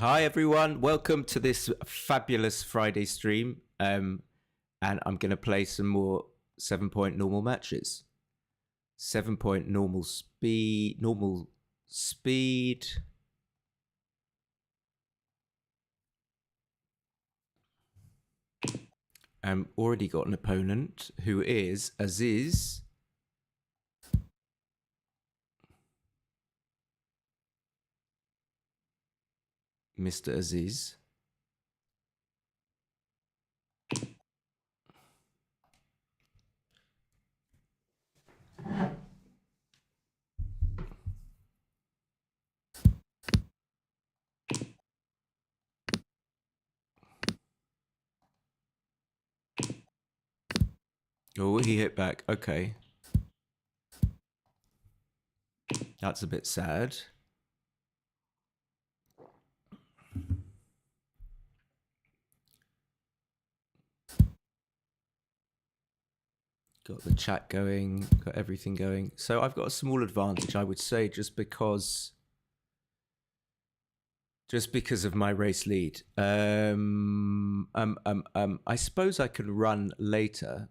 Hi everyone, welcome to this fabulous Friday stream. And I'm going to play some more 7-point normal matches. 7-point normal speed. Already got an opponent who is Aziz. Mr. Aziz. Oh, he hit back. Okay. That's a bit sad. Got the chat going, got everything going. So I've got a small advantage, I would say, just because of my race lead. I suppose I can run later.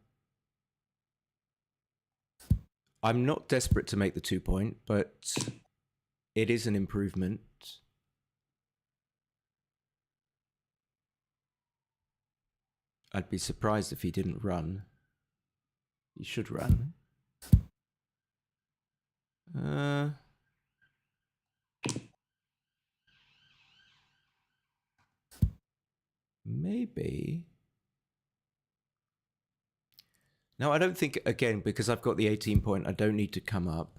I'm not desperate to make the 2-point, but it is an improvement. I'd be surprised if he didn't run. He should run. Maybe. No, I don't think, again, because I've got the 18-point, I don't need to come up.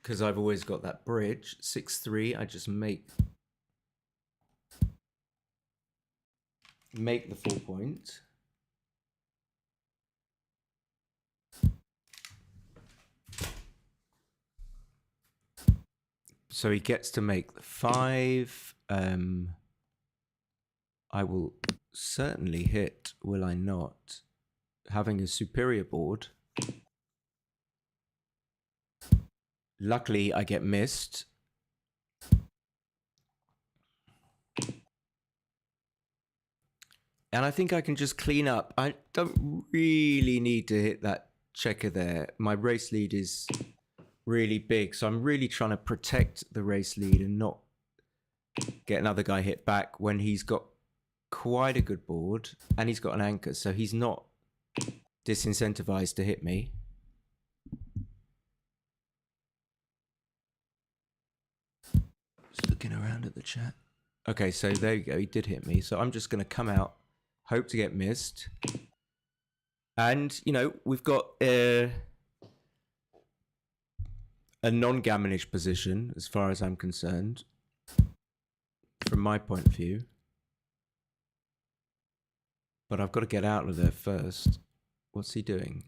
Because I've always got that bridge. 6-3, I just make the 4-point. So he gets to make the 5. I will certainly hit, will I not? Having a superior board. Luckily, I get missed. And I think I can just clean up. I don't really need to hit that checker there. My race lead is really big, so I'm really trying to protect the race lead and not get another guy hit back when he's got quite a good board and he's got an anchor, so he's not disincentivized to hit me. Just looking around at the chat. Okay, so there you go, he did hit me, so I'm just going to come out, hope to get missed. And, you know, we've got a non-gammonish position, as far as I'm concerned, from my point of view. But I've got to get out of there first. What's he doing?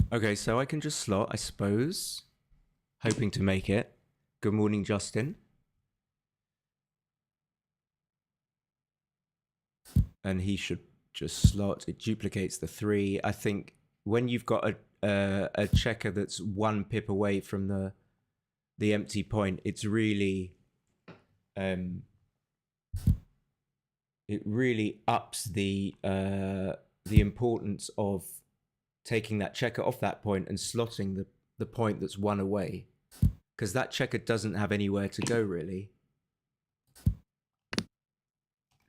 Okay, so I can just slot, I suppose. Hoping to make it. Good morning, Justin. And he should just slot. It duplicates the 3. I think when you've got a checker that's 1 pip away from the empty point, it's really it really ups the importance of taking that checker off that point and slotting the point that's 1 away, because that checker doesn't have anywhere to go really.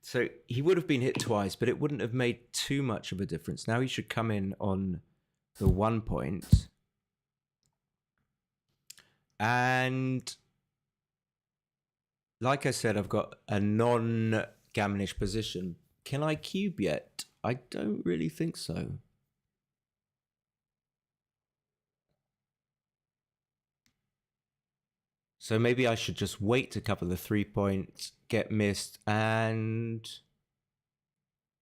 So he would have been hit twice, but it wouldn't have made too much of a difference. Now he should come in on the 1 point. And like I said, I've got a non-gammonish position. Can I cube yet? I don't really think so. So maybe I should just wait to cover the 3 points, get missed, and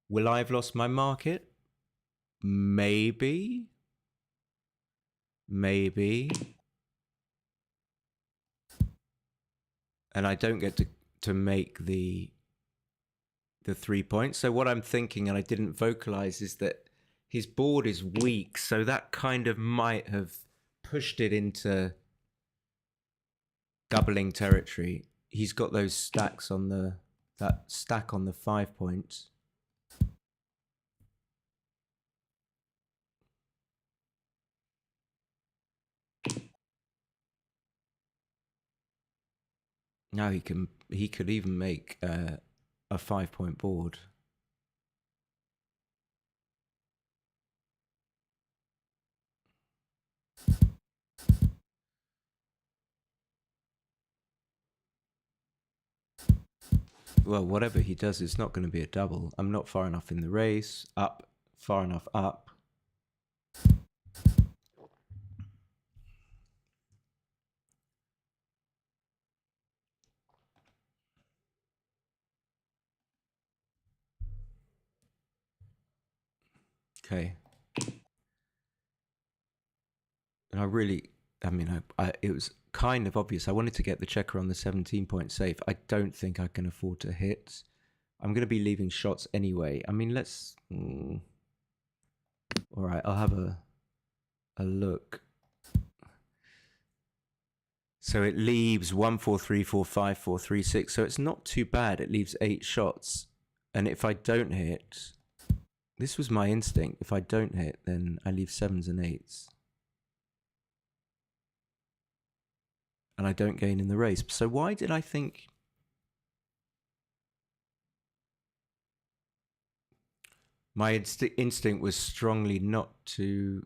Will I have lost my market? Maybe. Maybe. And I don't get to make the 3 points. So what I'm thinking, and I didn't vocalize, is that his board is weak, so that kind of might have pushed it into doubling territory. He's got those stacks on that stack on the 5 points. Now he could even make a 5-point board. Well, whatever he does, it's not going to be a double. I'm not far enough in the race. Up, far enough up. Okay. And it was kind of obvious. I wanted to get the checker on the 17-point safe. I don't think I can afford to hit. I'm going to be leaving shots anyway. I mean, let's... all right, I'll have a look. So it leaves 1, 4, 3, 4, 5, 4, 3, 6. So it's not too bad. It leaves 8 shots. And if I don't hit... This was my instinct. If I don't hit, then I leave 7s and 8s. And I don't gain in the race. So why did I think... My instinct was strongly not to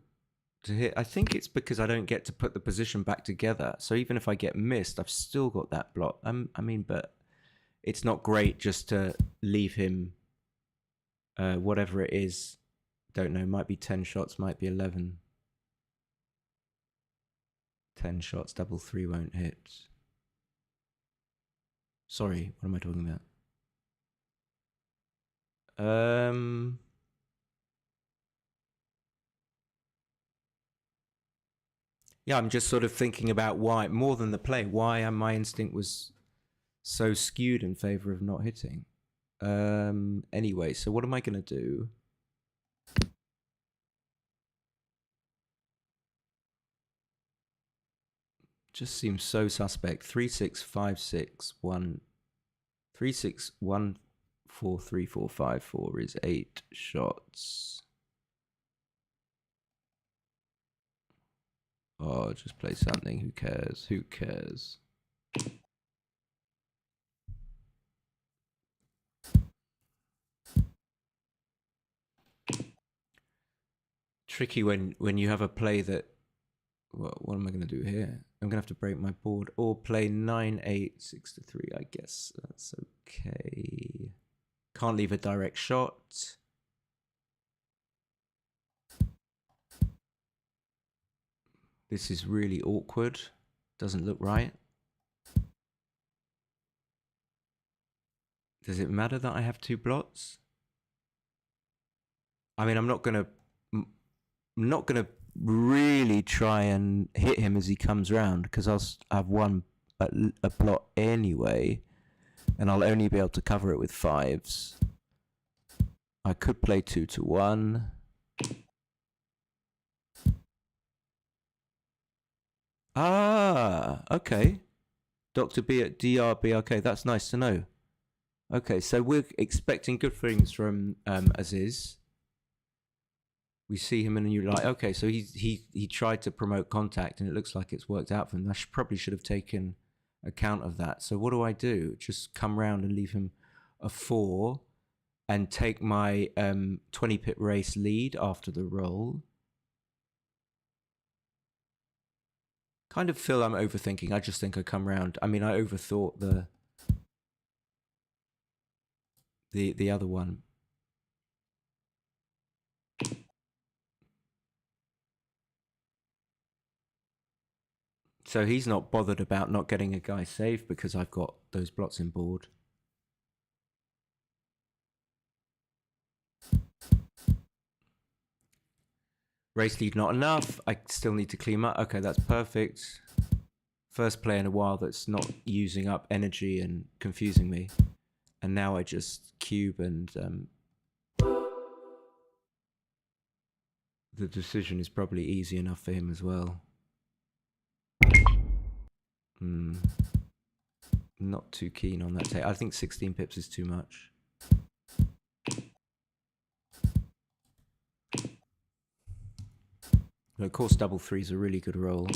hit. I think it's because I don't get to put the position back together. So even if I get missed, I've still got that block. I mean, but it's not great just to leave him, whatever it is. Don't know, might be 10 shots, might be 11. 10 shots, double 3 won't hit. Sorry, what am I talking about? Yeah, I'm just sort of thinking about why, more than the play, why my instinct was so skewed in favor of not hitting. Anyway, so what am I going to do? Just seems so suspect. 3, 6, 5, 6, 1, 3, 6, 1, 4, 3, 4, 5, 4 is 8 shots. Oh, just play something. Who cares? Who cares? Tricky when you have a play that... Well, what am I going to do here? I'm going to have to break my board or play 9, 8, 6 to 3. I guess that's okay. Can't leave a direct shot. This is really awkward. Doesn't look right. Does it matter that I have 2 blots? I mean, I'm not gonna really try and hit him as he comes round because I'll have a blot anyway, and I'll only be able to cover it with 5s. I could play 2 to 1. Ah, okay. Dr. B at DRB. Okay, that's nice to know. Okay, so we're expecting good things from Aziz. We see him in a new light. Okay, so he tried to promote contact, and it looks like it's worked out for him. I probably should have taken account of that. So what do I do? Just come round and leave him a 4 and take my 20 pip race lead after the roll. Kind of feel I'm overthinking. I just think I come round. I mean, I overthought the other one. So he's not bothered about not getting a guy saved because I've got those blots in board. Race lead not enough. I still need to clean up. Okay, that's perfect. First play in a while that's not using up energy and confusing me. And now I just cube and the decision is probably easy enough for him as well. Not too keen on that take. I think 16 pips is too much. Of course, double three is a really good roll.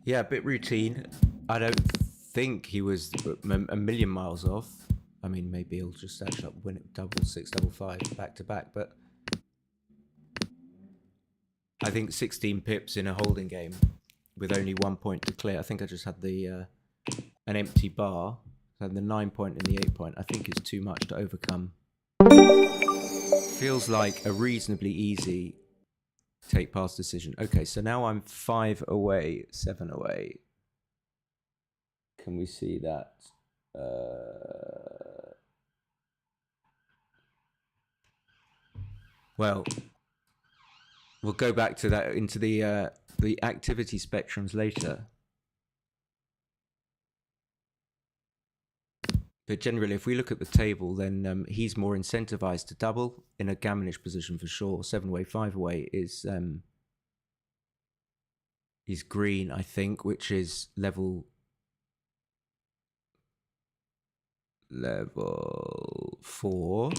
Yeah, a bit routine. I don't think he was a million miles off. I mean, maybe he'll just actually win it double six, double five, back to back. But I think 16 pips in a holding game with only 1 point to clear. I think I just had the an empty bar. So the 9 point and the 8 point, I think is too much to overcome. Feels like a reasonably easy take pass decision. Okay, so now I'm 5 away, 7 away. Can we see that? Well, we'll go back to that into the activity spectrums later. But generally, if we look at the table, then he's more incentivized to double in a gammonish position for sure. 7 away, 5 away is green, I think, which is level 4.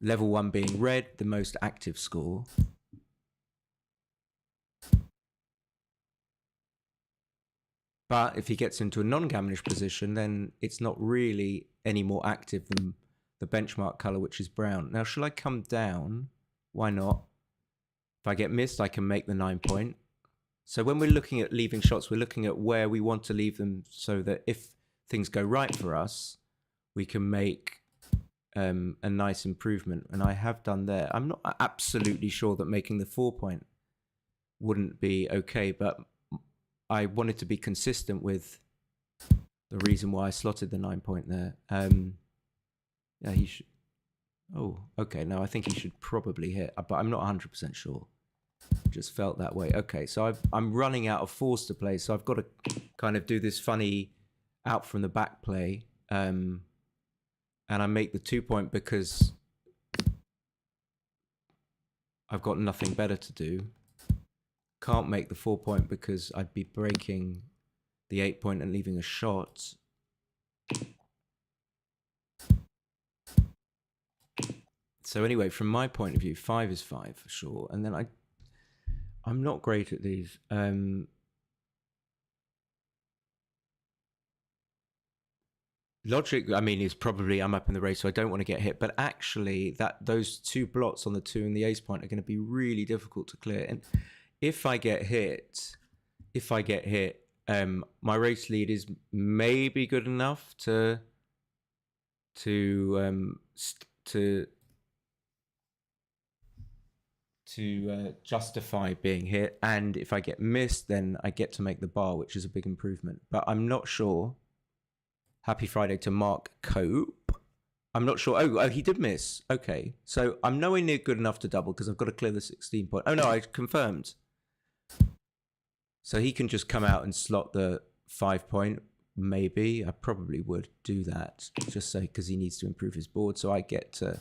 Level 1 being red, the most active score. But if he gets into a non-gammonish position, then it's not really any more active than the benchmark color, which is brown. Now, shall I come down? Why not? If I get missed, I can make the 9 point. So when we're looking at leaving shots, we're looking at where we want to leave them so that if things go right for us, we can make a nice improvement. And I have done there. I'm not absolutely sure that making the 4 point wouldn't be okay, but I wanted to be consistent with the reason why I slotted the 9 point there. Yeah, he should. Oh, okay. No, I think he should probably hit, but I'm not 100% sure. Just felt that way. Okay, so I'm running out of fours to play, so I've got to kind of do this funny out from the back play. And I make the 2 point because I've got nothing better to do. Can't make the 4 point because I'd be breaking the 8 point and leaving a shot. So anyway, from my point of view, 5 is 5 for sure. And then I'm not great at these. Logic, I mean, is probably I'm up in the race, so I don't want to get hit. But actually, those 2 blots on the 2 and the ace point are going to be really difficult to clear. And if I get hit, my race lead is maybe good enough to justify being hit. And if I get missed, then I get to make the bar, which is a big improvement. But I'm not sure. Happy Friday to Mark Cope. I'm not sure. Oh, he did miss. Okay. So I'm nowhere near good enough to double because I've got to clear the 16 point. Oh, no, I confirmed. So he can just come out and slot the 5 point. Maybe. I probably would do that. Just say because he needs to improve his board. So I get to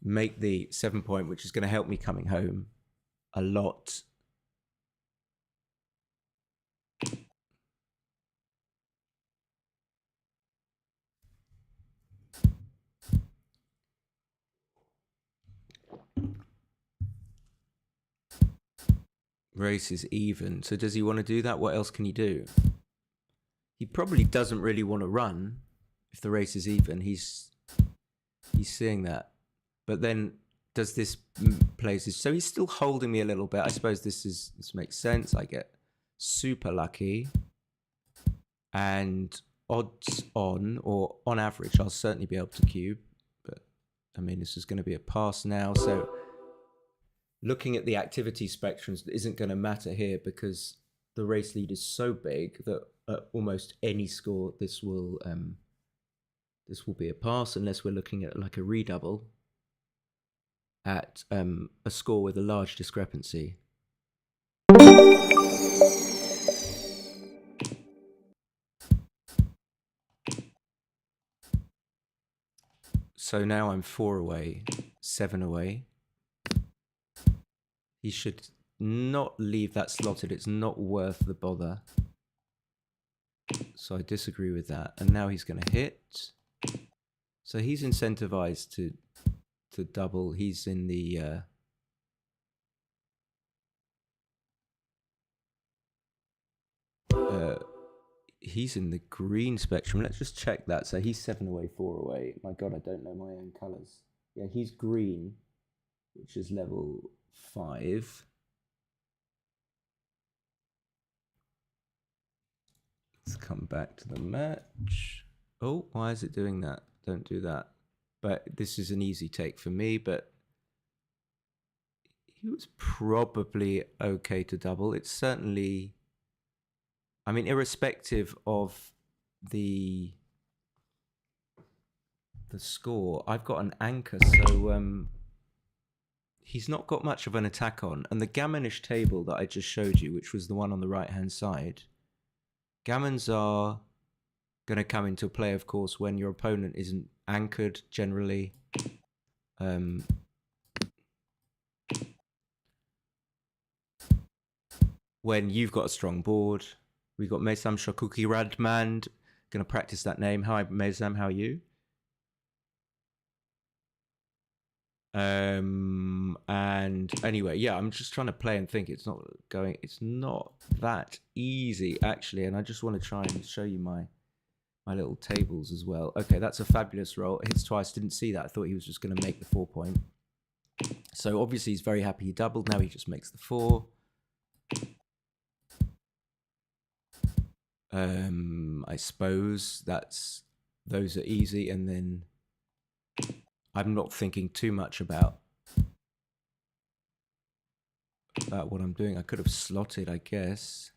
make the 7 point, which is going to help me coming home a lot. Race is even. So does he want to do that? What else can he do? He probably doesn't really want to run if the race is even. He's seeing that. But then does this plays this? So he's still holding me a little bit. I suppose this makes sense. I get super lucky. And odds on, or on average, I'll certainly be able to cube. But I mean, this is going to be a pass now. So looking at the activity spectrums isn't going to matter here because the race lead is so big that at almost any score, this will be a pass unless we're looking at like a redouble at a score with a large discrepancy. So now I'm 4 away, 7 away. He should not leave that slotted. It's not worth the bother. So I disagree with that. And now he's going to hit. So he's incentivized to double. He's in the he's in the green spectrum. Let's just check that. So he's 7 away, 4 away. My God, I don't know my own colors. Yeah, he's green, which is level 5. Let's come back to the match. Oh, why is it doing that? Don't do that. But this is an easy take for me, but he was probably okay to double. It's certainly, I mean, irrespective of the score, I've got an anchor, so he's not got much of an attack on. And the gammonish table that I just showed you, which was the one on the right-hand side, gammons are going to come into play, of course, when your opponent isn't anchored, generally. When you've got a strong board. We've got Mesam Shakuki Radmand. Going to practice that name. Hi, Mesam, how are you? And anyway, yeah, I'm just trying to play and think. It's not that easy, actually. And I just want to try and show you my little tables as well. Okay, that's a fabulous roll. It hits twice. Didn't see that. I thought he was just going to make the 4 point. So obviously he's very happy he doubled. Now he just makes the 4. I suppose those are easy, and then I'm not thinking too much about what I'm doing. I could have slotted, I guess.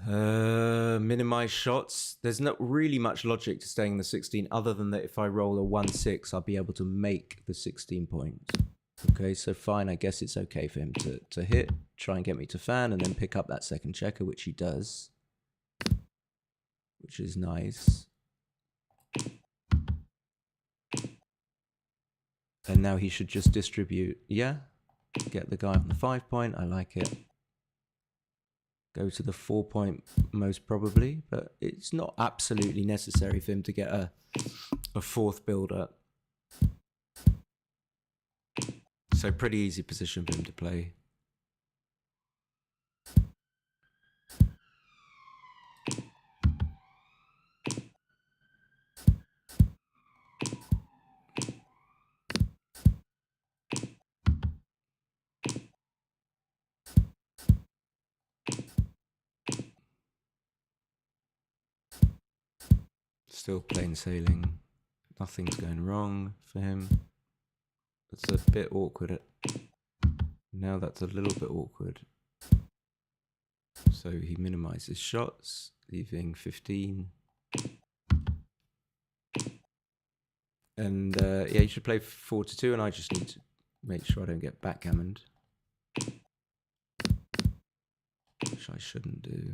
Minimize shots. There's not really much logic to staying in the 16 other than that if I roll a 1-6, I'll be able to make the 16 points. Okay, so fine. I guess it's okay for him to hit, try and get me to fan, and then pick up that second checker, which he does, which is nice. And now he should just distribute. Yeah, get the guy on the 5 point. I like it. Go to the 4 point most probably, but it's not absolutely necessary for him to get a 4th builder. So pretty easy position for him to play. Still plain sailing. Nothing's going wrong for him. It's a bit awkward. Now that's a little bit awkward. So he minimizes shots, leaving 15. And yeah, you should play 4-2, and I just need to make sure I don't get backgammoned, which I shouldn't do.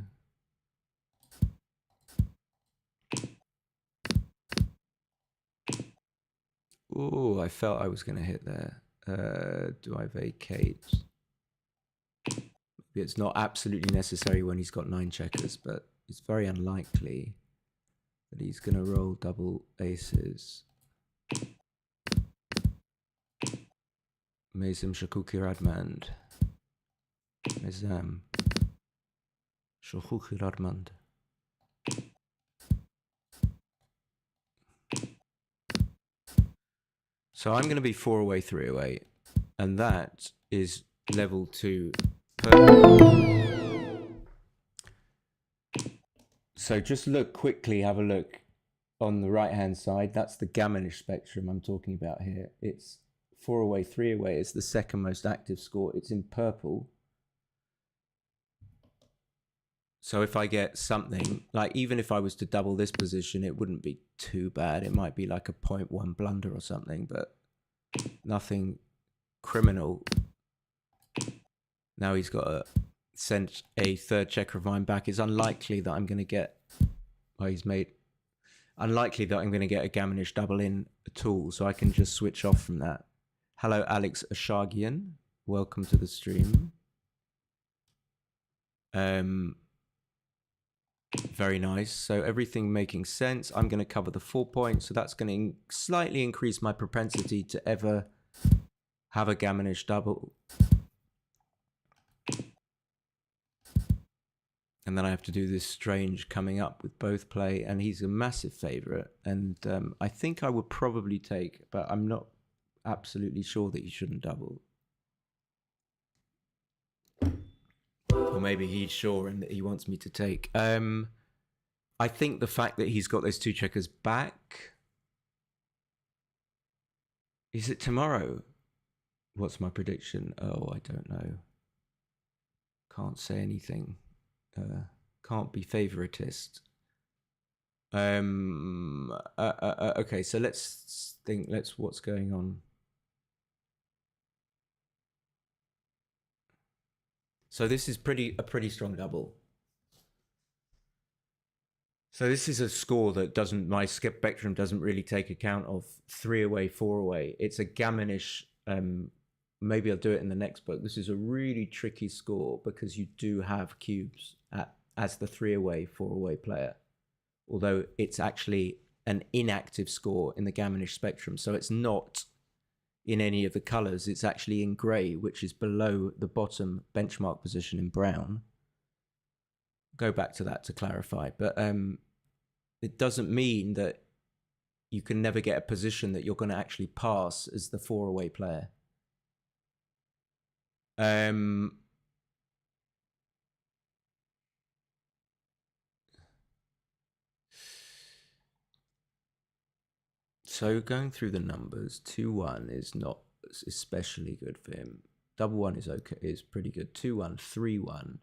Oh, I felt I was going to hit there. Do I vacate? Maybe it's not absolutely necessary when he's got 9 checkers, but it's very unlikely that he's going to roll double aces. Mesam Shakuki Radmand. Mesam So I'm going to be 4 away, 3 away. And that is level 2. So just look quickly, have a look on the right-hand side. That's the Gammonish spectrum I'm talking about here. It's 4 away, 3 away. It's the second most active score. It's in purple. So if I get something, like even if I was to double this position, it wouldn't be too bad. It might be like a 0.1 blunder or something, but nothing criminal. Now he's got to send a third checker of mine back. It's unlikely that I'm going to get, well, he's made, unlikely that I'm going to get a Gammonish double in at all, so I can just switch off from that. Hello, Alex Ashagian. Welcome to the stream. Very nice. So everything making sense. I'm going to cover the 4 points, so that's going to slightly increase my propensity to ever have a Gammonish double. And then I have to do this strange coming up with both play, and he's a massive favourite. And I think I would probably take, but I'm not absolutely sure that he shouldn't double. Or maybe he's sure and that he wants me to take. I think the fact that he's got those 2 checkers back. Is it tomorrow? What's my prediction? Oh, I don't know. Can't say anything. Can't be favoritist. Okay, so let's think. What's going on? So this is a pretty strong double. So this is a score that doesn't, my spectrum doesn't really take account of 3 away, 4 away. It's a Gammonish. Maybe I'll do it in the next book. This is a really tricky score because you do have cubes as the 3 away, 4 away player. Although it's actually an inactive score in the Gammonish spectrum. So it's not in any of the colors. It's actually in gray, which is below the bottom benchmark position in brown. Go back to that to clarify. But it doesn't mean that you can never get a position that you're going to actually pass as the 4 away player. So going through the numbers, 2-1 is not especially good for him. 1-1 is okay, is pretty good. 2-1, 3-1,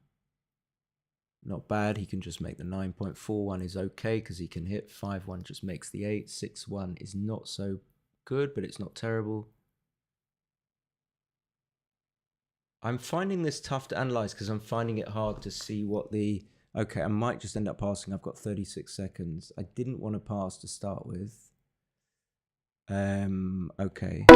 not bad. He can just make the 9.41 is okay because he can hit. 5-1 just makes the 8. 6-1 is not so good, but it's not terrible. I'm finding this tough to analyze because I'm finding it hard to see what the... Okay, I might just end up passing. I've got 36 seconds. I didn't want to pass to start with. Okay.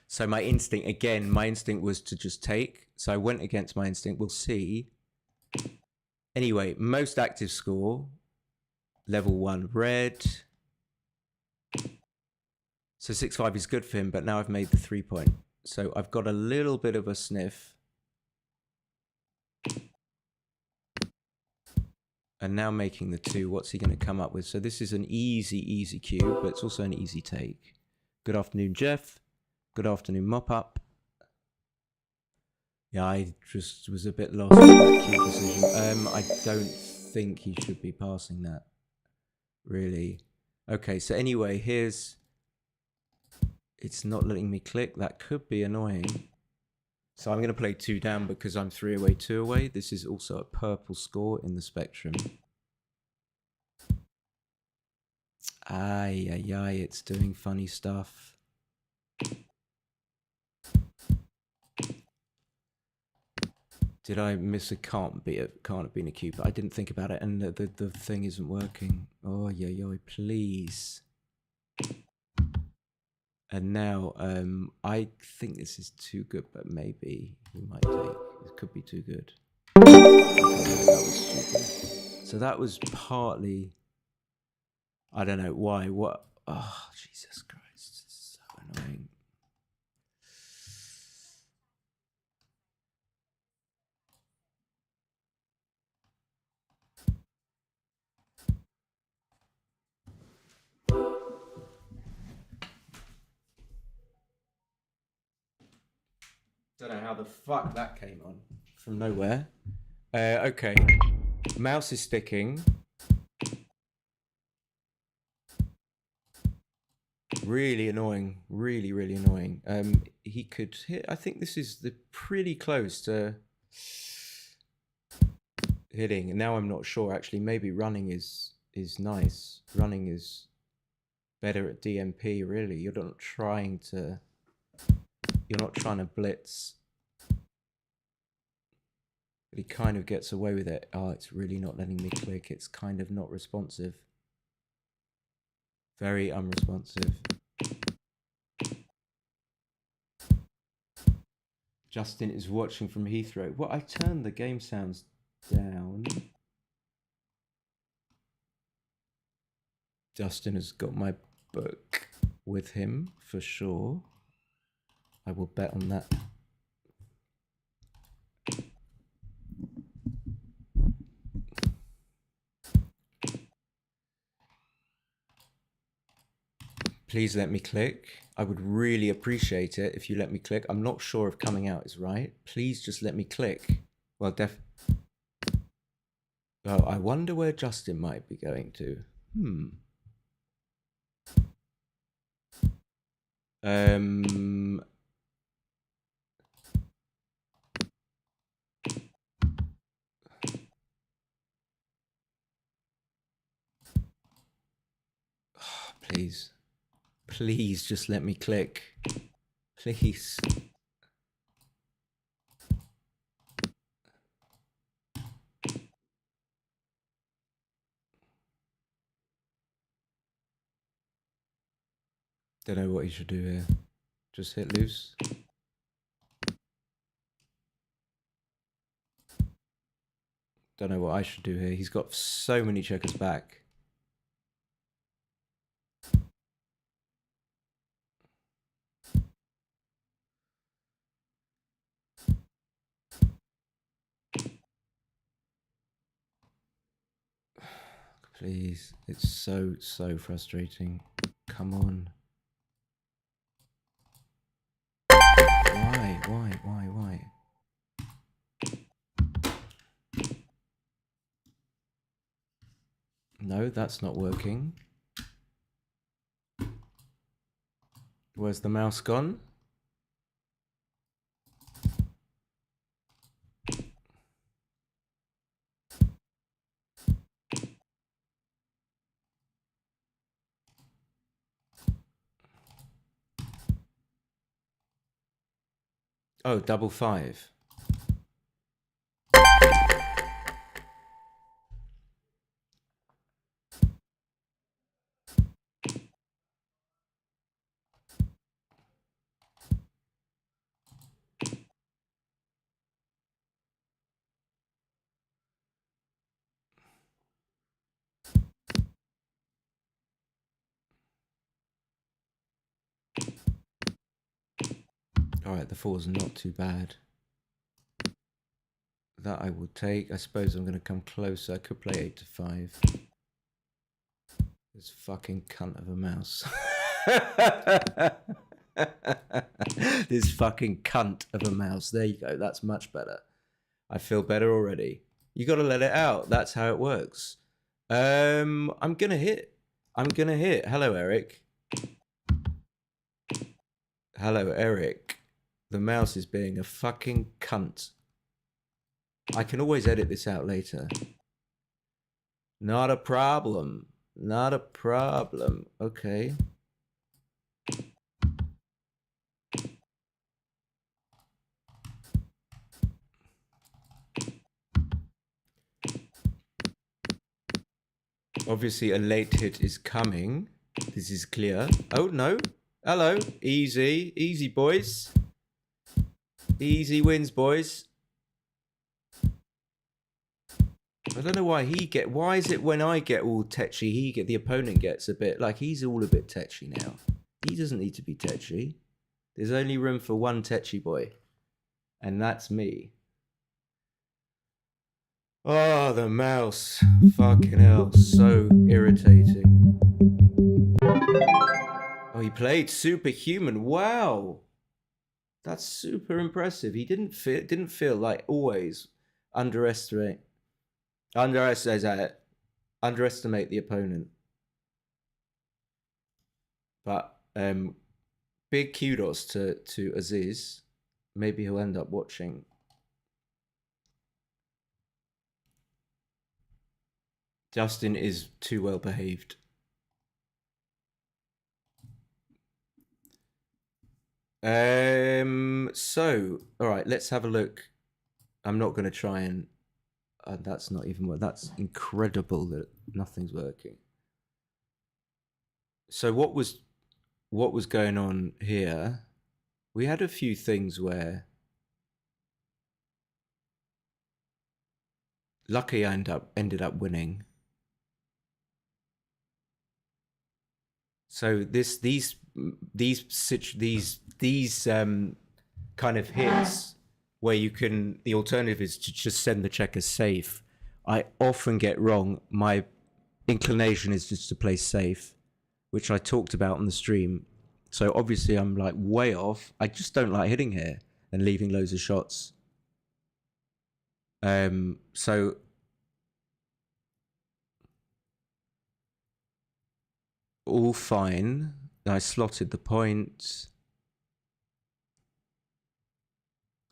So my instinct was to just take. So I went against my instinct. We'll see. Anyway, most active score, level 1 red. So 6-5 is good for him, but now I've made the 3 point. So I've got a little bit of a sniff. And now making the 2, what's he going to come up with? So this is an easy cube, but it's also an easy take. Good afternoon, Jeff. Good afternoon, Mop Up. Yeah, I just was a bit lost with that cube decision. I don't think he should be passing that, really. Okay, so anyway, here's... It's not letting me click. That could be annoying. So I'm going to play 2 down because I'm 3 away, 2 away. This is also a purple score in the spectrum. Ay, it's doing funny stuff. Did I miss a can't have been a cube? I didn't think about it, and the thing isn't working. Oh, please. And now, I think this is too good, but maybe we might take. It could be too good. Okay, that was stupid. So that was partly, I don't know why. What? Oh, Jesus Christ! It's so annoying. Don't know how the fuck that came on from nowhere. Okay. Mouse is sticking. Really annoying. Really, really annoying. He could hit. I think this is pretty close to hitting. And now I'm not sure. Actually, maybe running is nice. Running is better at DMP. Really, you're not trying to blitz. But he kind of gets away with it. Oh, it's really not letting me click. It's kind of not responsive. Very unresponsive. Justin is watching from Heathrow. Well, I turned the game sounds down. Justin has got my book with him for sure. I will bet on that. Please let me click. I would really appreciate it if you let me click. I'm not sure if coming out is right. Please just let me click. Well, oh, I wonder where Justin might be going to. Please. Please just let me click. Please. Don't know what you should do here. Just hit loose. Don't know what I should do here. He's got so many checkers back. Please. It's so frustrating. Come on. Why? No, that's not working. Where's the mouse gone? Oh, 555. Alright, the 4's not too bad. That I will take. I suppose I'm going to come closer. I could play 8 to 5. This fucking cunt of a mouse. This fucking cunt of a mouse. There you go. That's much better. I feel better already. You got to let it out. That's how it works. I'm going to hit. Hello, Eric. Hello, Eric. The mouse is being a fucking cunt. I can always edit this out later. Not a problem. Not a problem. Okay. Obviously, a late hit is coming. This is clear. Oh, no. Hello. Easy. Easy, boys. Easy wins, boys. I don't know why why is it when I get all tetchy, the opponent gets a bit, like he's all a bit tetchy now. He doesn't need to be tetchy. There's only room for one tetchy boy. And that's me. Oh, the mouse. Fucking hell. So irritating. Oh, he played Superhuman. Wow. That's super impressive. He didn't feel like always underestimate underestimate underestimate the opponent. But big kudos to Aziz. Maybe he'll end up watching. Justin is too well behaved. So all right, let's have a look. I'm not going to try and that's not even what. That's incredible that nothing's working. So what was going on here? We had a few things where lucky I ended up winning. So these kind of hits where you can, the alternative is to just send the checkers safe. I often get wrong. My inclination is just to play safe, which I talked about on the stream. So obviously I'm like way off. I just don't like hitting here and leaving loads of shots. So all fine. I slotted the point.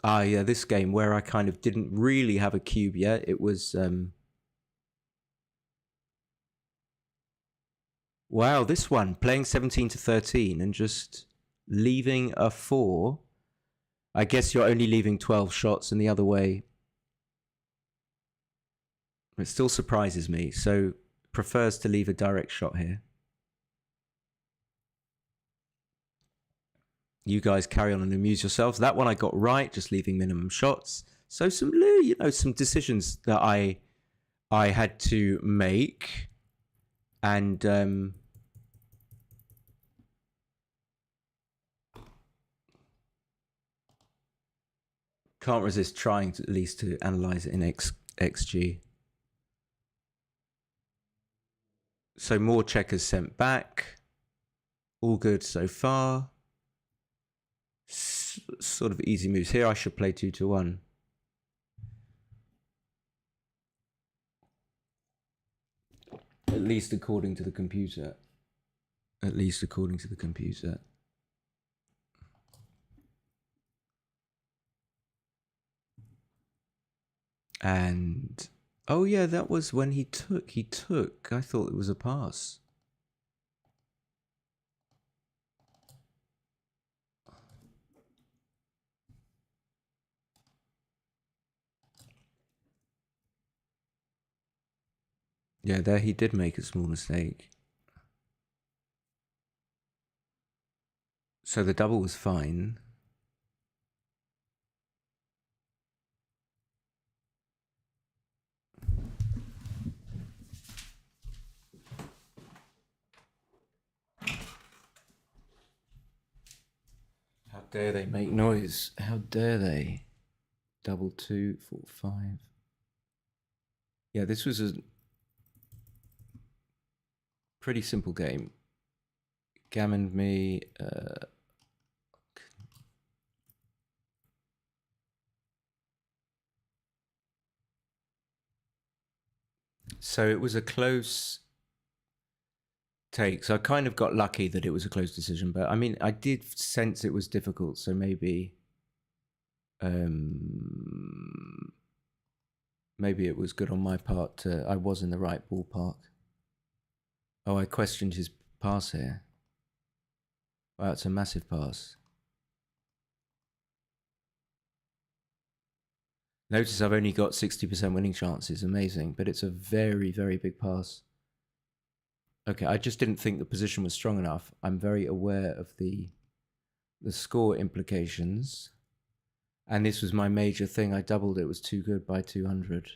Ah, yeah, this game where I kind of didn't really have a cube yet. It was wow, this one playing 17 to 13 and just leaving a 4. I guess you're only leaving 12 shots and the other way. It still surprises me. So prefers to leave a direct shot here. You guys carry on and amuse yourselves. That one I got right, just leaving minimum shots. So some, you know, some decisions that I had to make, and can't resist trying to, at least to analyze it in XG. So more checkers sent back. All good so far. Sort of easy moves here. I should play 2-1. At least according to the computer. At least according to the computer. And oh yeah, that was when he took. I thought it was a pass. Yeah, there he did make a small mistake. So the double was fine. How dare they make noise? How dare they? Double 2, 4, 5. Yeah, this was a pretty simple game. Gammoned me. So it was a close take. So I kind of got lucky that it was a close decision. But I mean, I did sense it was difficult. So maybe maybe it was good on my part. I was in the right ballpark. Oh, I questioned his pass here. Wow, it's a massive pass. Notice I've only got 60% winning chances. Amazing. But it's a very, very big pass. Okay, I just didn't think the position was strong enough. I'm very aware of the score implications. And this was my major thing. I doubled it. It was too good by 200.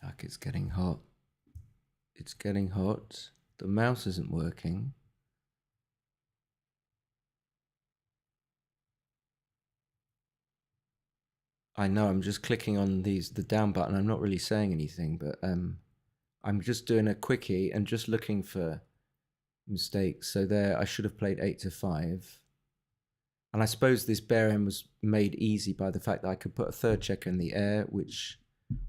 Fuck, it's getting hot. It's getting hot. The mouse isn't working. I know, I'm just clicking on the down button. I'm not really saying anything, but I'm just doing a quickie and just looking for mistakes. So there, I should have played 8 to 5. And I suppose this bare end was made easy by the fact that I could put a third checker in the air, which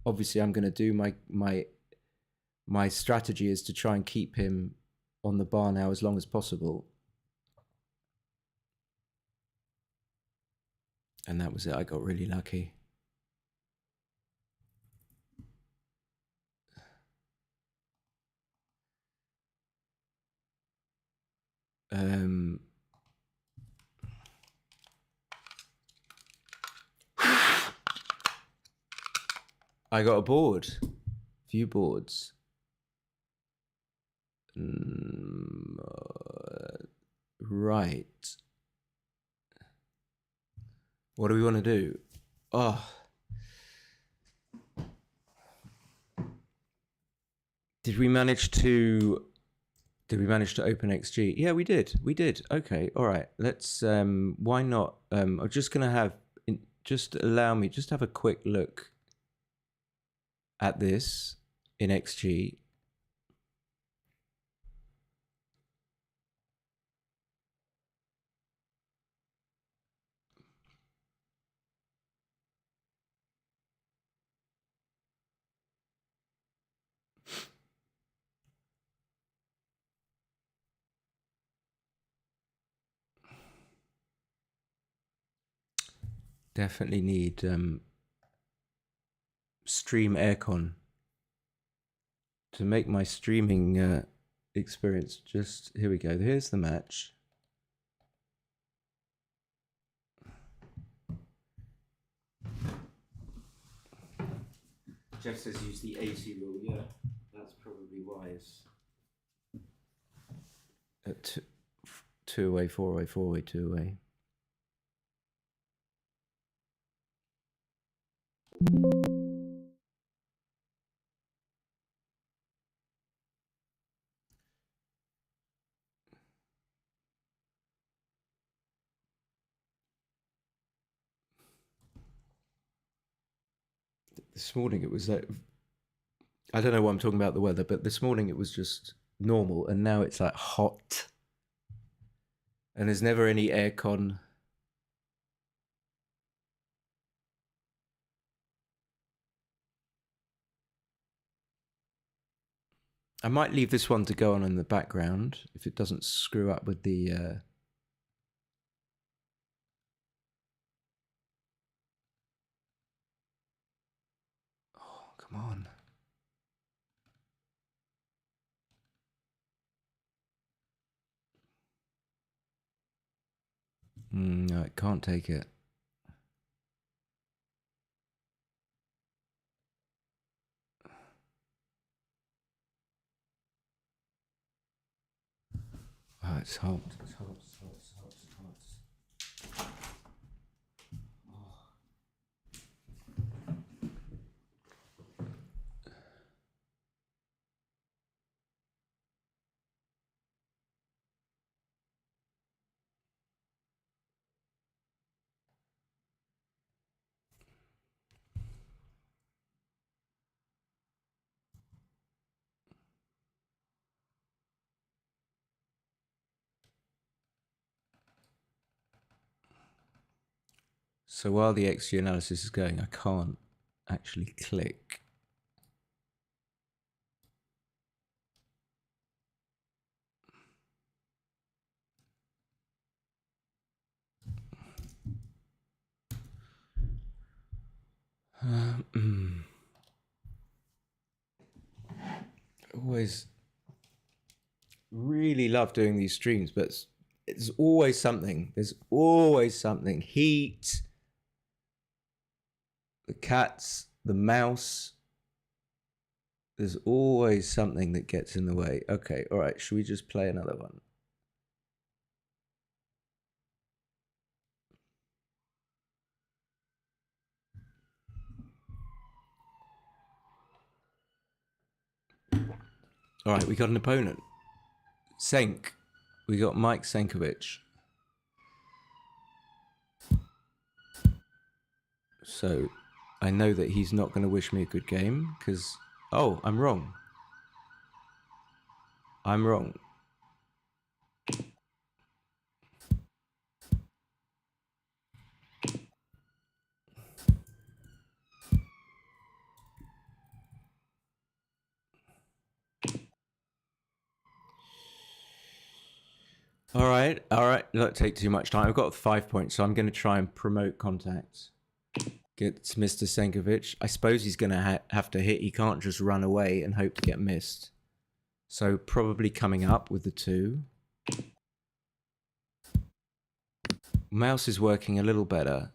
obviously I'm going to do. My strategy is to try and keep him on the bar now as long as possible. And that was it. I got really lucky. I got a board. Few boards. Right. What do we want to do? Oh. Did we manage to open XG? Yeah, we did. We did. Okay. All right. Let's why not? I'm just going to have just allow me just have a quick look at this in XG. Definitely need stream aircon to make my streaming experience just. Here we go. Here's the match. Jeff says use the 80 rule. Yeah, that's probably wise. 2 away, 4 away, 4 away, 2 away. This morning it was like, I don't know what I'm talking about the weather, but this morning it was just normal, and now it's like hot, and there's never any aircon. I might leave this one to go on in the background if it doesn't screw up with the oh, come on. No, it can't take it. Oh, it's hot. It's hot. It's hot. It's hot. It's hot. So while the XG analysis is going, I can't actually click. Always really love doing these streams, but it's always something. There's always something. Heat, the cats, the mouse. There's always something that gets in the way. Okay, all right. Should we just play another one? All right, we got an opponent. Senk. We got Mike Senkovic. So I know that he's not going to wish me a good game because... Oh, I'm wrong. I'm wrong. All right. Don't take too much time. I've got 5 points, so I'm going to try and promote contacts. Gets Mr. Senkovic. I suppose he's going to have to hit. He can't just run away and hope to get missed. So probably coming up with the 2. Mouse is working a little better.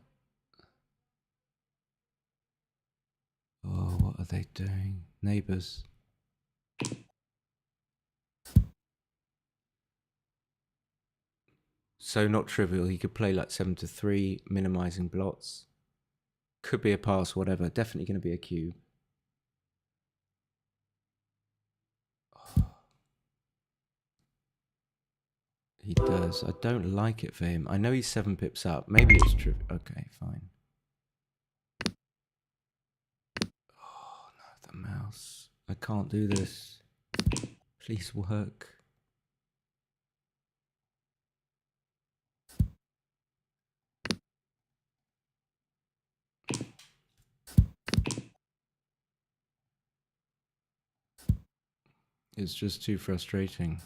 Oh, what are they doing? Neighbors. So not trivial. He could play like 7-3, minimizing blots. Could be a pass, whatever. Definitely going to be a cube. He does. I don't like it for him. I know he's 7 pips up. Maybe it's true. Okay, fine. Oh, no, the mouse. I can't do this. Please work. It's just too frustrating.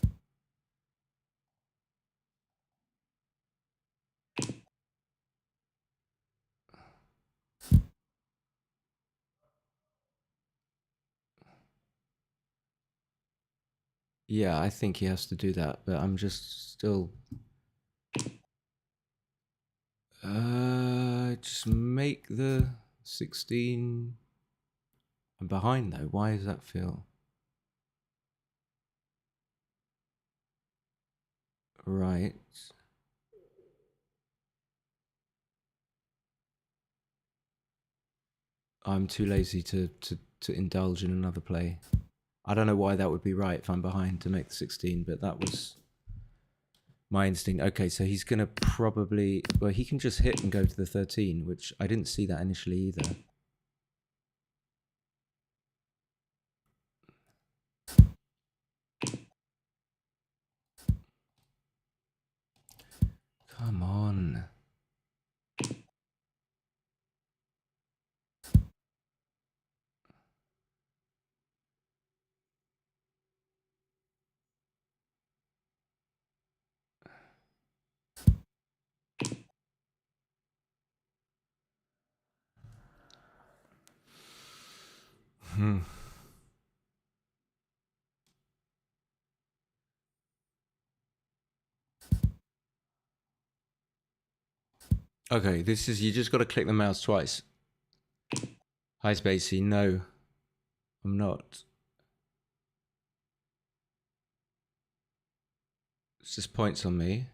Yeah, I think he has to do that, but I'm just still... Just make the 16... I'm behind though. Why does that feel... Right. I'm too lazy to indulge in another play. I don't know why that would be right if I'm behind to make the 16, but that was my instinct. Okay, so he's going to probably... Well, he can just hit and go to the 13, which I didn't see that initially either. Come on. Okay, this is... You just got to click the mouse twice. Hi, Spacey. No, I'm not. It's just points on me.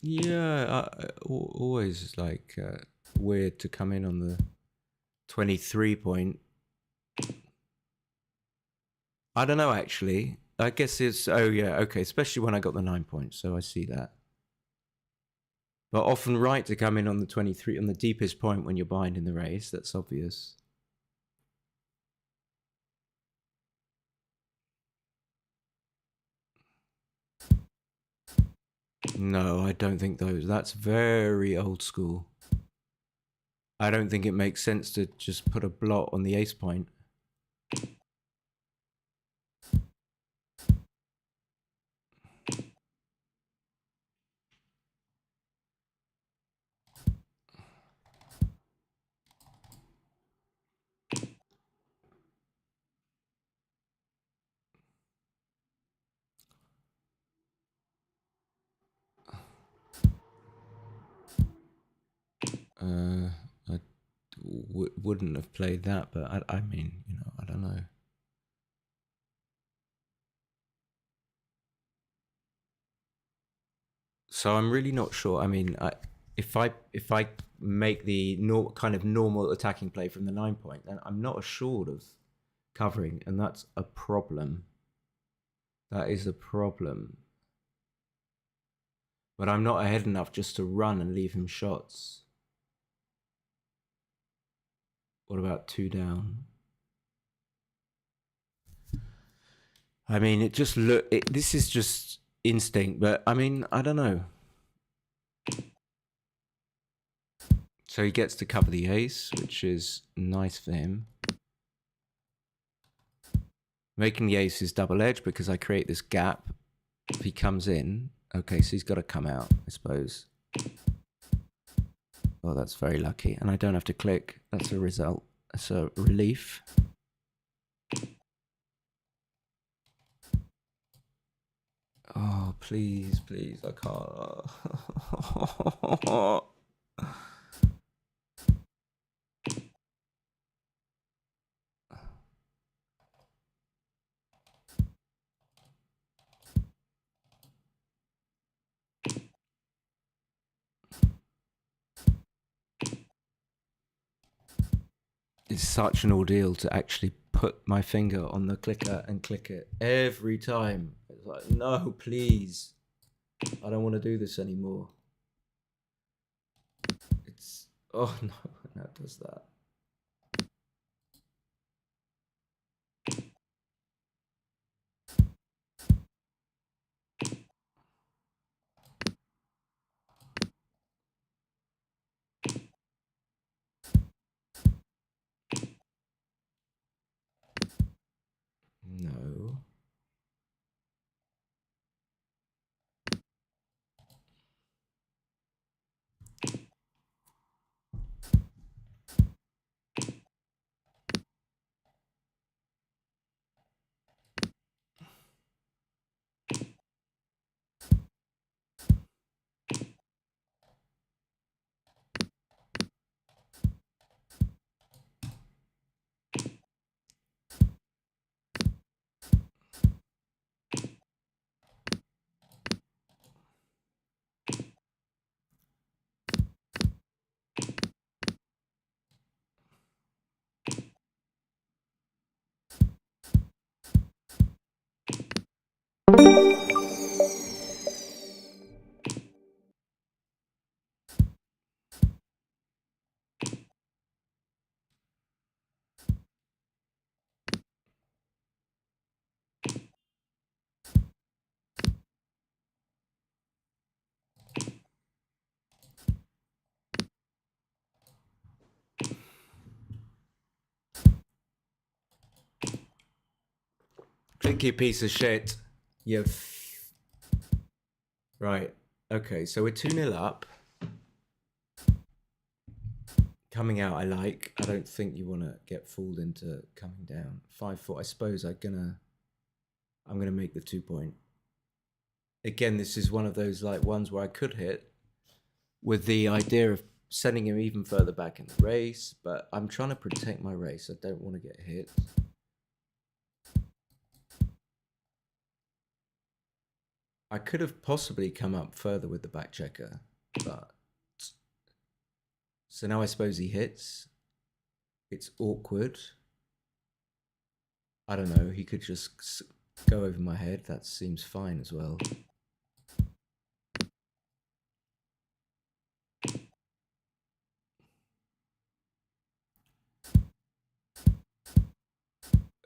Yeah, always like weird to come in on the 23 point. I don't know, actually. I guess it's... Oh, yeah, okay. Especially when I got the 9 points, so I see that. But often right to come in on the 23, on the deepest point when you're behind in the race. That's obvious. No, I don't think those... That's very old school. I don't think it makes sense to just put a blot on the ace point. wouldn't have played that, but I mean, you know, I don't know. So I'm really not sure. I mean, if I make the kind of normal attacking play from the 9 point, then I'm not assured of covering, and that's a problem. That is a problem. But I'm not ahead enough just to run and leave him shots. What about 2 down? I mean, it just this is just instinct, but I mean, I don't know. So he gets to cover the ace, which is nice for him. Making the ace is double-edged because I create this gap. If he comes in, okay, so he's got to come out, I suppose. Oh, that's very lucky. And I don't have to click. That's a result. That's a relief. Oh, please, please, I can't. It's such an ordeal to actually put my finger on the clicker and click it every time. It's like, no, please. I don't want to do this anymore. It's, oh no, that does that. No. Clicky piece of shit. Right. Okay, so we're 2-0 up. Coming out, I like. I don't think you want to get fooled into coming down. 5-4. I suppose I'm gonna make the 2 point. Again, this is one of those like ones where I could hit with the idea of sending him even further back in the race, but I'm trying to protect my race. I don't want to get hit. I could have possibly come up further with the back checker, but so now I suppose he hits. It's awkward. I don't know. He could just go over my head. That seems fine as well.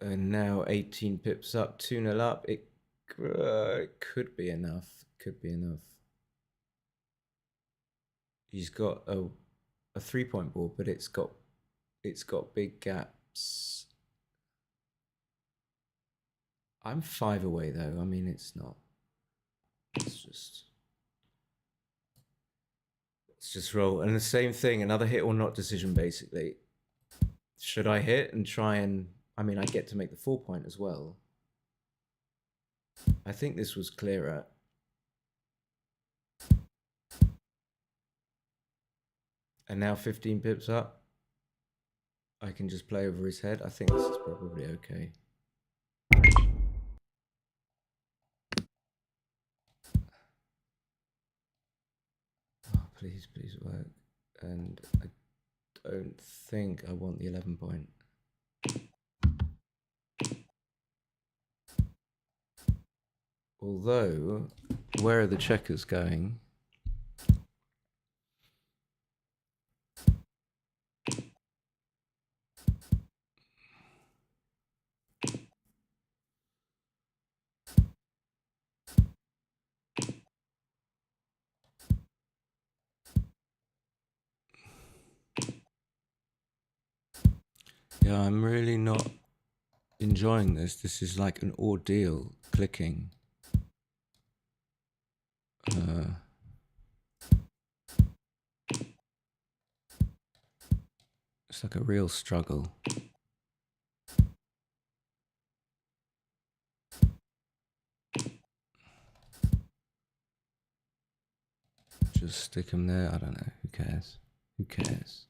And now 18 pips up, 2-0 up. It could be enough. Could be enough. He's got a 3-point board, but it's got big gaps. I'm 5 away though. I mean, it's not. Let's just roll. And the same thing, another hit or not decision basically. Should I hit and try and, I mean, I get to make the 4-point as well. I think this was clearer. And now 15 pips up. I can just play over his head. I think this is probably okay. Oh, please work. And I don't think I want the 11 point. Although, where are the checkers going? Yeah, I'm really not enjoying this. This is like an ordeal, clicking. It's like a real struggle. Just stick them there. I don't know. Who cares? Who cares?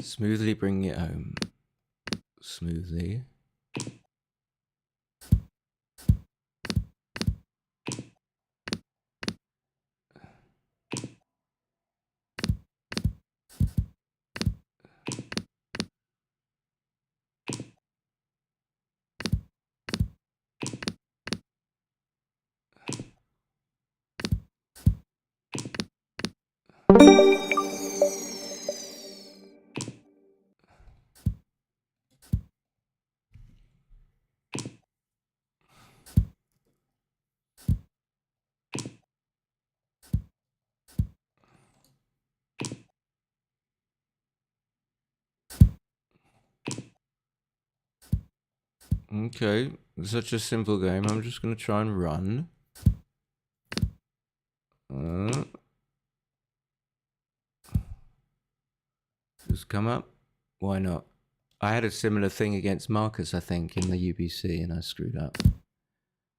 Smoothly bring it home. Smoothly. Okay, such a simple game. I'm just going to try and run. Just come up. Why not? I had a similar thing against Marcus, I think, in the UBC, and I screwed up.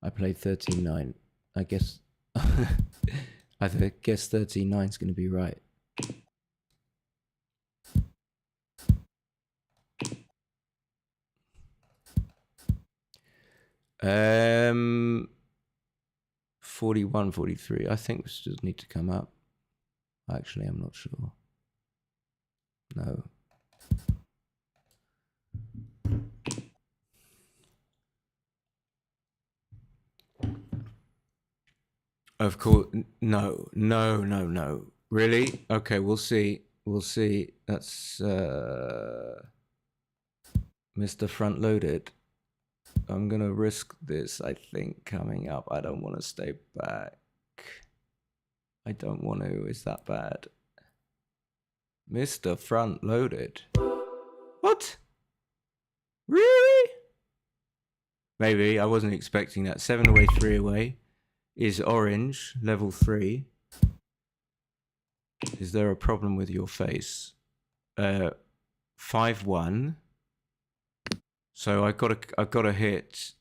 I played 13-9. I guess... I guess 13-9 is going to be right. Um... 41, 43. I think we still need to come up. Actually, I'm not sure. No. Of course. No. Really? Okay, we'll see. We'll see. That's Mr. Front Loaded. I'm gonna risk this, I think, coming up. I don't want to stay back. I don't want to. Is that bad? Mr. Front Loaded. What? Really? Maybe. I wasn't expecting that. 7 away, 3 away. Is orange, level 3. Is there a problem with your face? 5-1. So I gotta hit.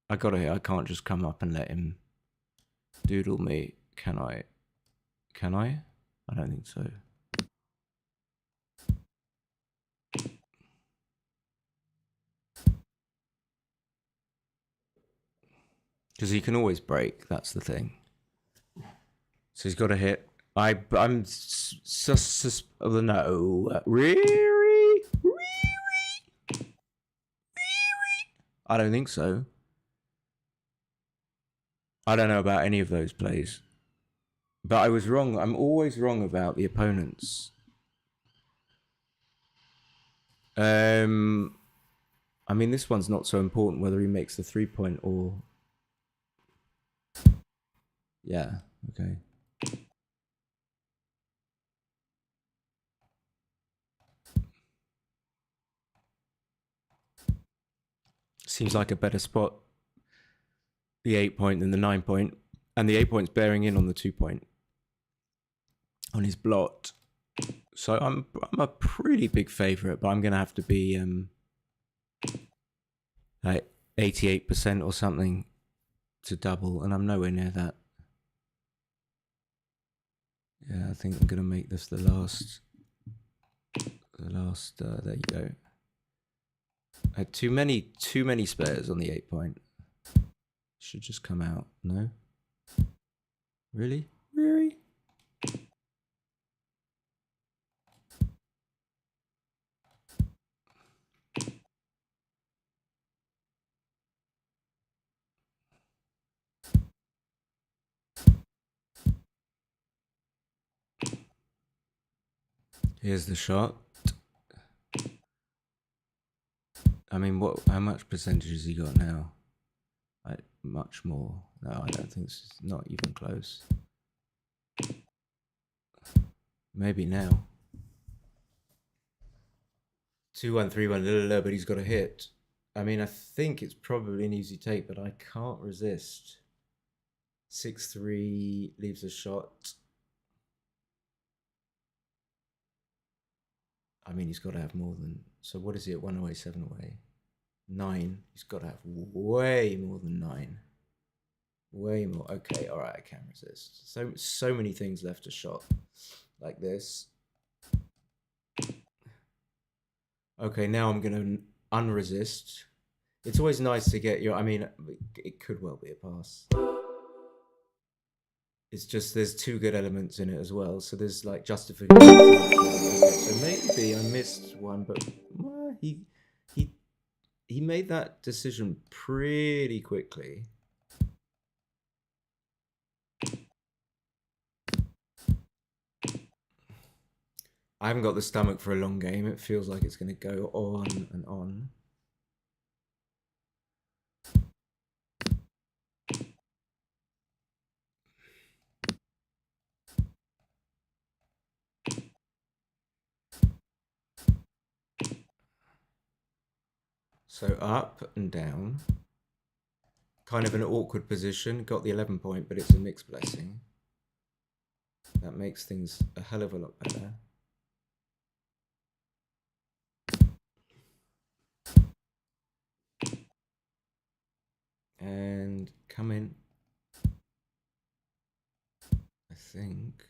I can't just come up and let him doodle me. Can I? Can I? I don't think so. Because he can always break. That's the thing. So he's got to hit. I'm no. Really? I don't think so. I don't know about any of those plays. But I was wrong. I'm always wrong about the opponents. I mean, this one's not so important whether he makes the 3-point or... Yeah, okay. Seems like a better spot, the 8-point than the 9-point. And the 8-point's bearing in on the 2-point on his blot. So I'm a pretty big favourite, but I'm going to have to be like 88% or something to double, and I'm nowhere near that. Yeah, I think I'm going to make this the last, there you go. I had too many spares on the 8-point. Should just come out. No? Really? Really? Here's the shot. I mean, how much percentage has he got now? Much more. No, I don't think it's not even close. Maybe now. 2-1, 3-1, but he's got a hit. I mean, I think it's probably an easy take, but I can't resist. 6-3 leaves a shot. I mean, he's got to have more than... So what is he at 1 away, 7 away? 9. He's got to have way more than 9. Way more. Okay, all right, I can resist. So many things left a shot like this. Okay, now I'm going to unresist. It's always nice to get your... I mean, it could well be a pass. It's just there's 2 good elements in it as well. So there's like justification. Okay, so maybe I missed one, but well, he made that decision pretty quickly. I haven't got the stomach for a long game. It feels like it's going to go on and on. So up and down. Kind of an awkward position. Got the 11-point, but it's a mixed blessing. That makes things a hell of a lot better. And come in. I think.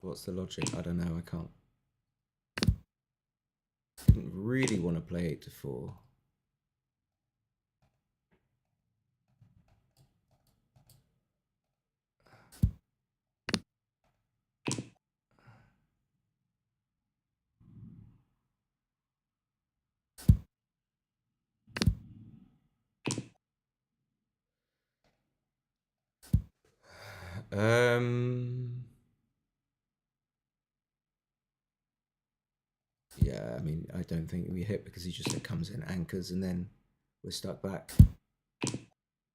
What's the logic? I don't know. I can't. Didn't really want to play 8 to 4. Yeah, I mean, I don't think we hit because he just comes in, anchors, and then we're stuck back.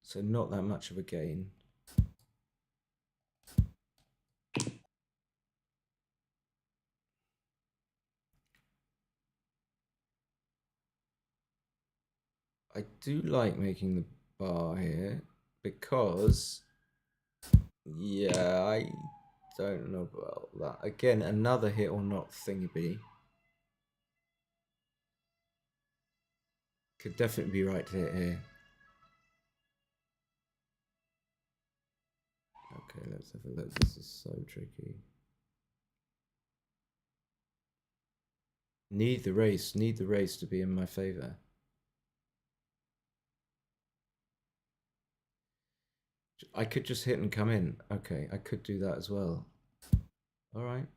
So not that much of a gain. I do like making the bar here because, yeah, I don't know about that. Again, another hit or not thingy. Could definitely be right to hit here. Okay, let's have a look. This is so tricky. Need the race to be in my favor. I could just hit and come in. Okay, I could do that as well. All right.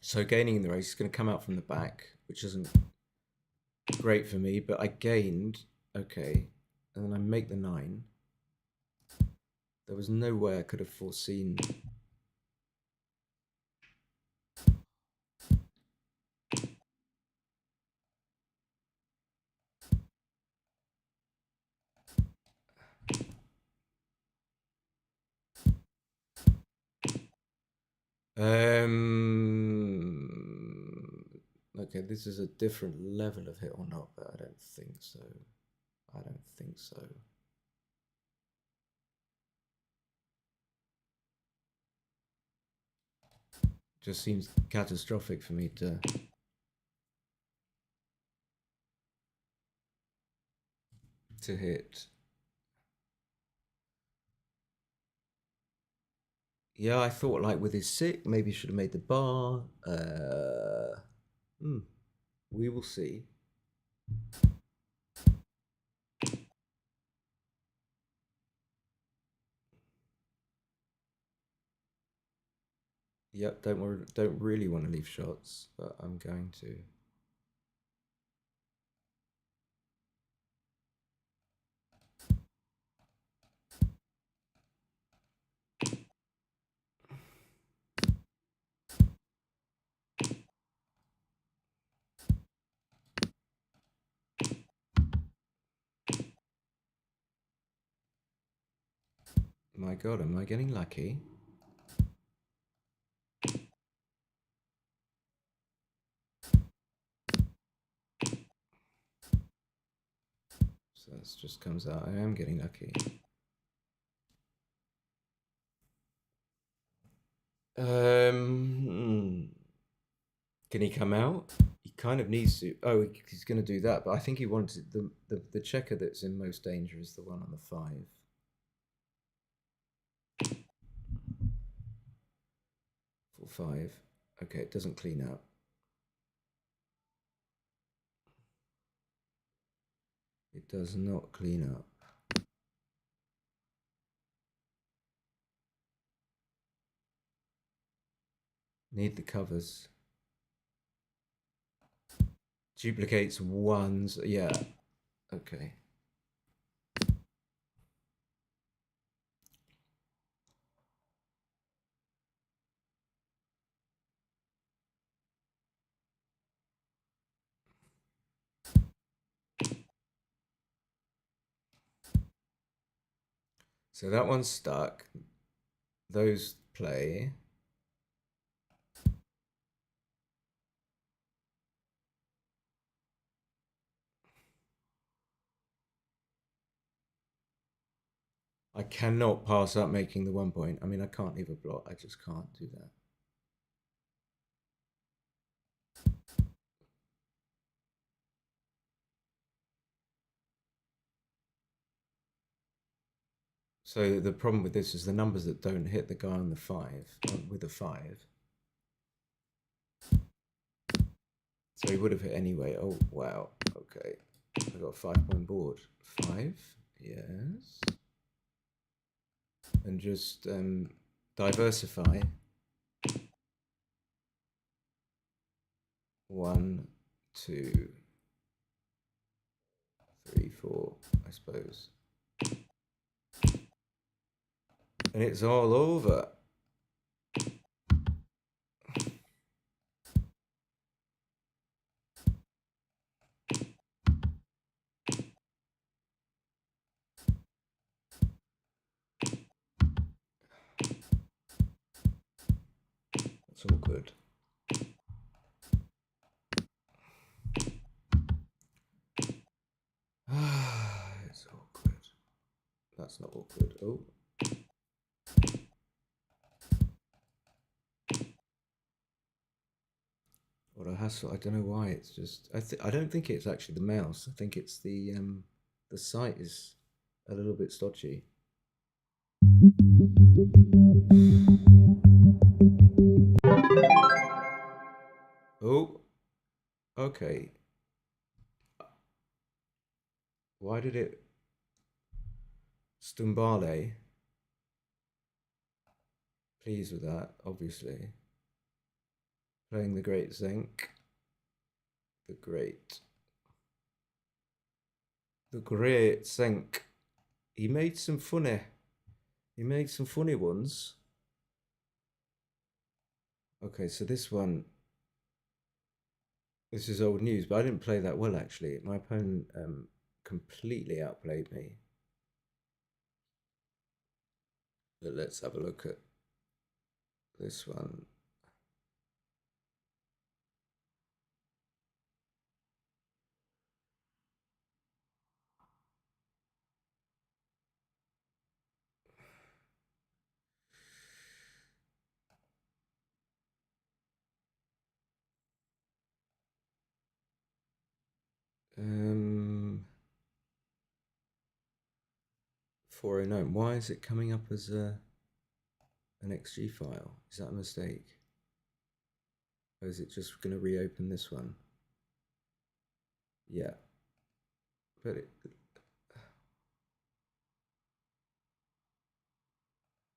So gaining in the race is going to come out from the back. which isn't great for me, but I gained, okay, and then I make the 9. There was no way I could have foreseen. Okay, this is a different level of hit or not, but I don't think so. I don't think so. Just seems catastrophic for me to hit. Yeah, I thought like with his 6, maybe should have made the bar. We will see. Yep, don't really want to leave shots, but I'm going to. My God, am I getting lucky? So this just comes out. I am getting lucky. Can he come out? He kind of needs to. Oh, he's going to do that, but I think he wanted the checker that's in most danger is the one on the 5. 4, 5. Okay, it doesn't clean up. It does not clean up. Need the covers. Duplicates 1s. Yeah. Okay. So that one's stuck. Those play. I cannot pass up making the 1 point. I mean, I can't leave a blot. I just can't do that. So the problem with this is the numbers that don't hit the guy on the 5, with a 5. So he would have hit anyway. Oh, wow. Okay. I got a 5-point board. 5. Yes. And just diversify. 1, 2, 3, 4, I suppose. And it's all over. That's all good. It's awkward. That's not awkward. Oh. What a hassle. I don't know why. It's just I don't think it's actually the mouse. I think it's the site is a little bit stodgy. Oh. Okay. Why did it Stumbale? Pleased with that, obviously. Playing the Great Zinc. The great. The great Senk. He made some funny ones. Okay, so this is old news, but I didn't play that well actually. My opponent completely outplayed me. But let's have a look at this one. Um, 409. Why is it coming up as an XG file? Is that a mistake? Or is it just going to reopen this one? Yeah. But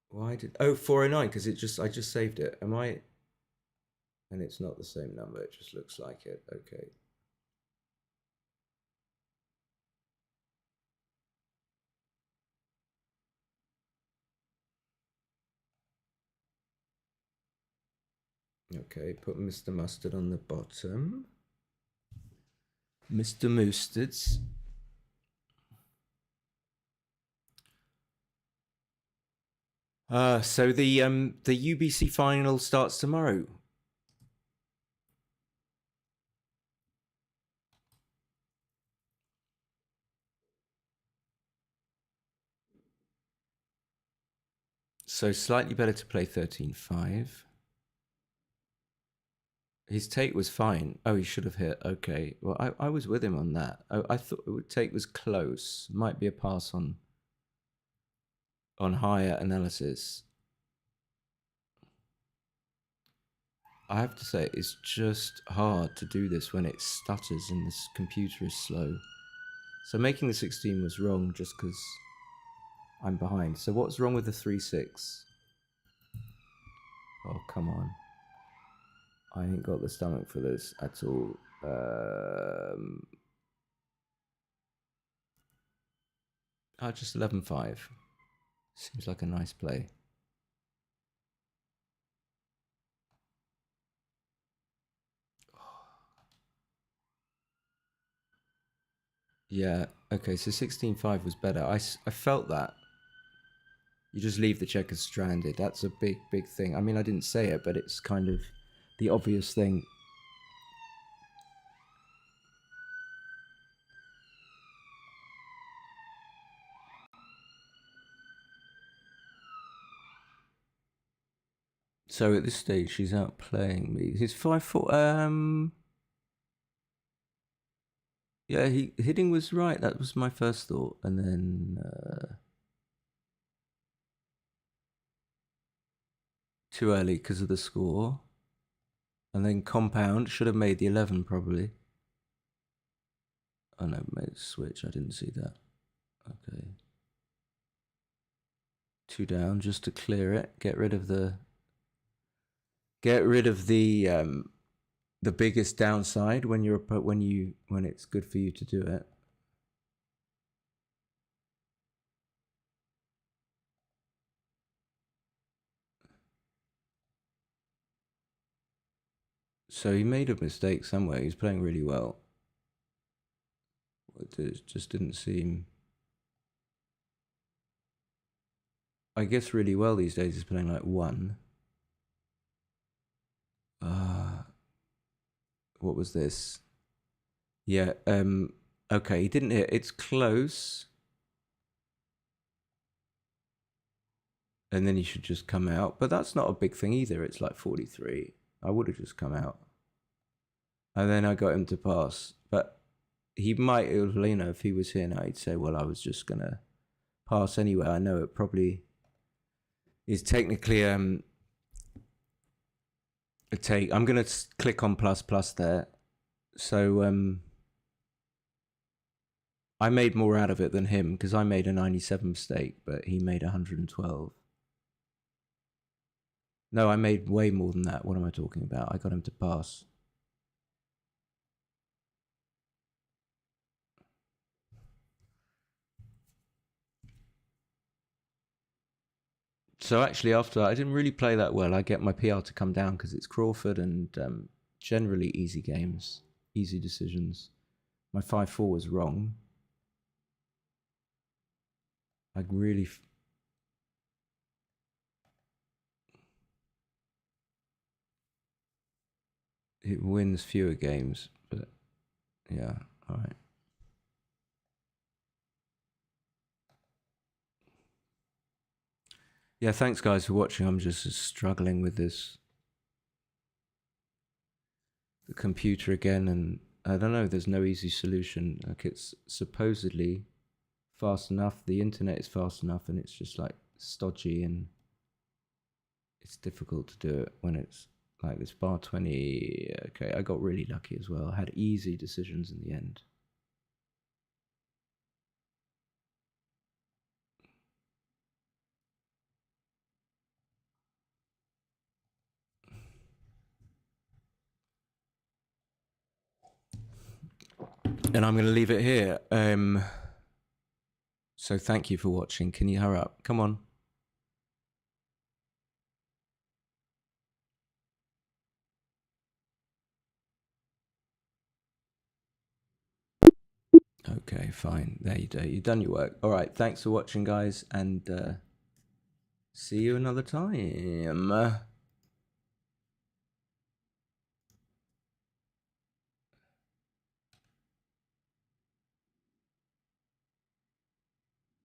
why did... Oh, 409, because I just saved it. Am I... And it's not the same number, it just looks like it. Okay. Okay, put Mr. Mustard on the bottom. Mr. Moostards. So the UBC final starts tomorrow. So slightly better to play 13-5. His take was fine. Oh, he should have hit. Okay. Well, I was with him on that. I thought take was close. Might be a pass on higher analysis. I have to say, it's just hard to do this when it stutters and this computer is slow. So making the 16 was wrong just because I'm behind. So what's wrong with the 3-6? Oh, come on. I ain't got the stomach for this at all. Just 11-5. Seems like a nice play. Yeah, okay, so 16-5 was better. I felt that. You just leave the checkers stranded. That's a big, big thing. I mean, I didn't say it, but it's kind of the obvious thing. So at this stage, she's outplaying me. He's 5-4. Yeah, hitting was right. That was my first thought. And then too early because of the score. And then compound. Should have made the 11 probably. Oh no, made a switch. I didn't see that. Okay. 2 down just to clear it. Get rid of the biggest downside when it's good for you to do it. So he made a mistake somewhere. He's playing really well. It just didn't seem... I guess really well these days. He's playing like 1. What was this? Yeah, okay, he didn't hit. It's close. And then he should just come out. But that's not a big thing either. It's like 43. I would have just come out. And then I got him to pass. But he might, if he was here now, he'd say, well, I was just going to pass anyway. I know it probably is technically a take. I'm going to click on ++ there. So I made more out of it than him because I made a 97 mistake, but he made 112. No, I made way more than that. What am I talking about? I got him to pass. So actually, after I didn't really play that well. I get my PR to come down because it's Crawford and generally easy games, easy decisions. My 5-4 was wrong. I really. It wins fewer games, but yeah, all right. Yeah, thanks guys for watching. I'm just struggling with this. The computer again, and I don't know, there's no easy solution. Like, it's supposedly fast enough, the internet is fast enough, and it's just like stodgy, and it's difficult to do it when it's like this. Bar 20. Okay, I got really lucky as well. I had easy decisions in the end. And I'm going to leave it here. So thank you for watching. Can you hurry up? Come on. Okay, fine. There you go. You've done your work. All right. Thanks for watching, guys, and see you another time.